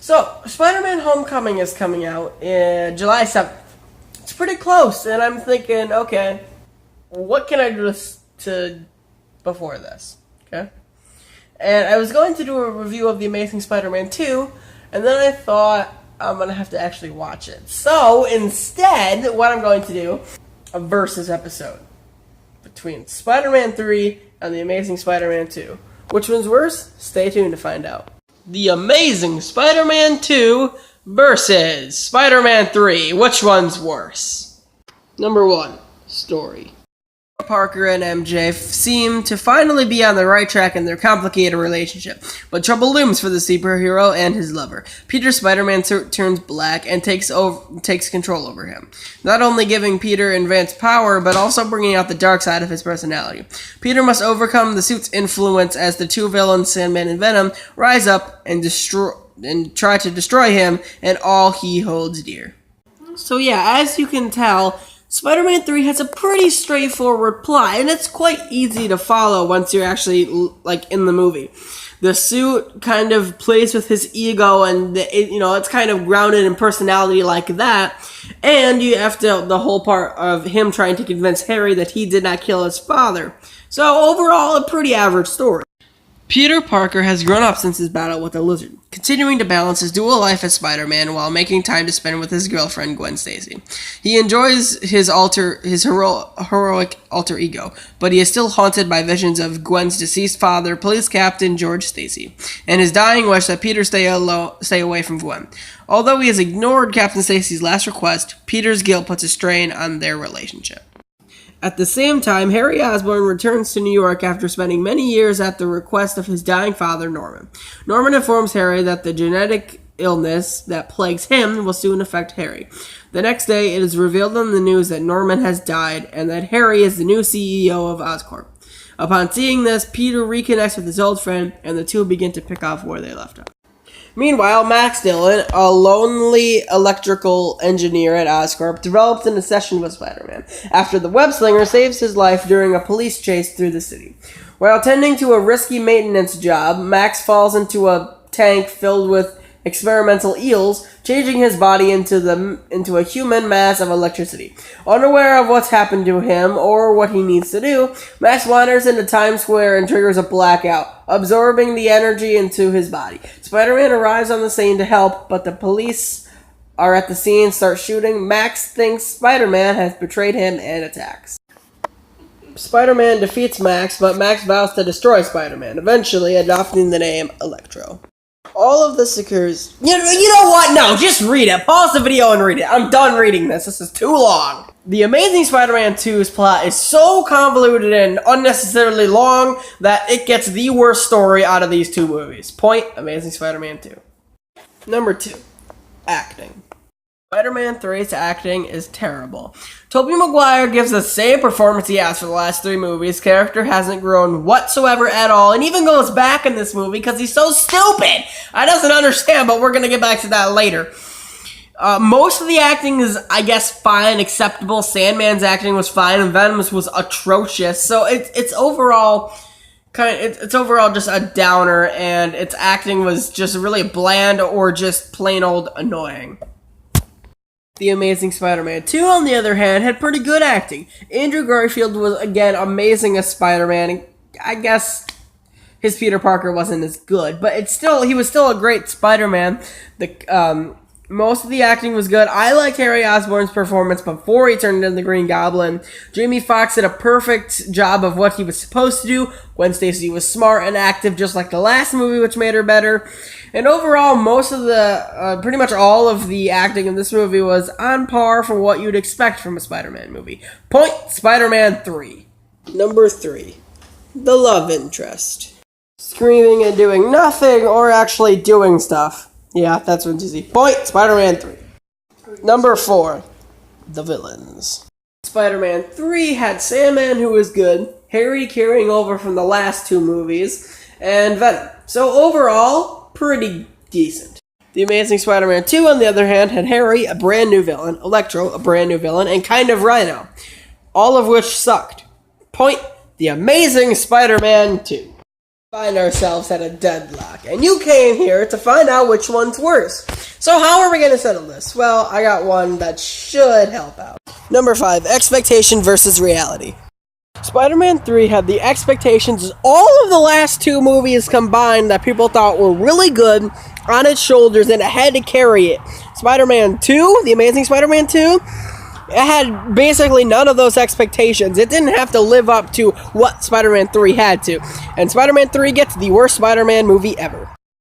So, Spider-Man Homecoming is coming out in July 7th. It's pretty close, and I'm thinking, okay, what can I do before this? Okay? And I was going to do a review of The Amazing Spider-Man 2, and then I thought I'm going to have to actually watch it. So, instead, what I'm going to do, a versus episode between Spider-Man 3 and The Amazing Spider-Man 2. Which one's worse? Stay tuned to find out. The Amazing Spider-Man 2 versus Spider-Man 3. Which one's worse? Number 1. Story. Parker and MJ seem to finally be on the right track in their complicated relationship, but trouble looms for the superhero and his lover. Peter Spider-Man turns black and takes control over him, not only giving Peter advanced power, but also bringing out the dark side of his personality. Peter must overcome the suit's influence as the two villains, Sandman and Venom, rise up and try to destroy him and all he holds dear. So yeah, as you can tell, Spider-Man 3 has a pretty straightforward plot, and it's quite easy to follow once you're actually, in the movie. The suit kind of plays with his ego, and it's kind of grounded in personality like that. And you have the whole part of him trying to convince Harry that he did not kill his father. So overall, a pretty average story. Peter Parker has grown up since his battle with the Lizard, continuing to balance his dual life as Spider-Man while making time to spend with his girlfriend Gwen Stacy. He enjoys his heroic alter ego, but he is still haunted by visions of Gwen's deceased father, Police Captain George Stacy, and his dying wish that Peter stay away from Gwen. Although he has ignored Captain Stacy's last request, Peter's guilt puts a strain on their relationship. At the same time, Harry Osborn returns to New York after spending many years at the request of his dying father, Norman. Norman informs Harry that the genetic illness that plagues him will soon affect Harry. The next day, it is revealed in the news that Norman has died and that Harry is the new CEO of Oscorp. Upon seeing this, Peter reconnects with his old friend, and the two begin to pick off where they left off. Meanwhile, Max Dillon, a lonely electrical engineer at Oscorp, develops an obsession with Spider-Man after the web-slinger saves his life during a police chase through the city. While tending to a risky maintenance job, Max falls into a tank filled with experimental eels, changing his body into a human mass of electricity. Unaware of what's happened to him or what he needs to do, Max wanders into Times Square and triggers a blackout, absorbing the energy into his body. Spider-Man arrives on the scene to help, but the police are at the scene, start shooting. Max thinks Spider-Man has betrayed him and attacks. Spider-Man defeats Max, but Max vows to destroy Spider-Man, eventually adopting the name Electro. All of this occurs... You know what? No, just read it. Pause the video and read it. I'm done reading this. This is too long. The Amazing Spider-Man 2's plot is so convoluted and unnecessarily long that it gets the worst story out of these two movies. Point, Amazing Spider-Man 2. Number 2. Acting. Spider-Man 3's acting is terrible. Tobey Maguire gives the same performance he has for the last 3 movies. Character hasn't grown whatsoever at all, and even goes back in this movie because he's so stupid. I doesn't understand, but we're going to get back to that later. Most of the acting is, I guess, fine, acceptable. Sandman's acting was fine, and Venom's was atrocious. So it's overall just a downer, and its acting was just really bland or just plain old annoying. The Amazing Spider-Man 2, on the other hand, had pretty good acting. Andrew Garfield was, again, amazing as Spider-Man. I guess his Peter Parker wasn't as good, but he was still a great Spider-Man. Most of the acting was good. I liked Harry Osborn's performance before he turned into the Green Goblin. Jamie Foxx did a perfect job of what he was supposed to do. Gwen Stacy was smart and active, just like the last movie, which made her better. And overall, pretty much all of the acting in this movie was on par for what you'd expect from a Spider-Man movie. Point, Spider-Man 3. Number 3. The love interest. Screaming and doing nothing, or actually doing stuff. Yeah, that's what's easy. Point, Spider-Man 3. Number 4. The villains. Spider-Man 3 had Sandman, who was good, Harry carrying over from the last 2 movies, and Venom. So overall, pretty decent. The Amazing Spider-Man 2, on the other hand, had Harry, a brand new villain, Electro, a brand new villain, and kind of Rhino, all of which sucked. Point, The Amazing Spider-Man 2. Find ourselves at a deadlock, and you came here to find out which one's worse. So how are we going to settle this? Well, I got one that should help out. Number 5, expectation versus reality. Spider-Man 3 had the expectations of all of the last 2 movies combined that people thought were really good on its shoulders, and it had to carry it. Spider-Man 2, The Amazing Spider-Man 2, it had basically none of those expectations. It didn't have to live up to what Spider-Man 3 had to. And Spider-Man 3 gets the worst Spider-Man movie ever.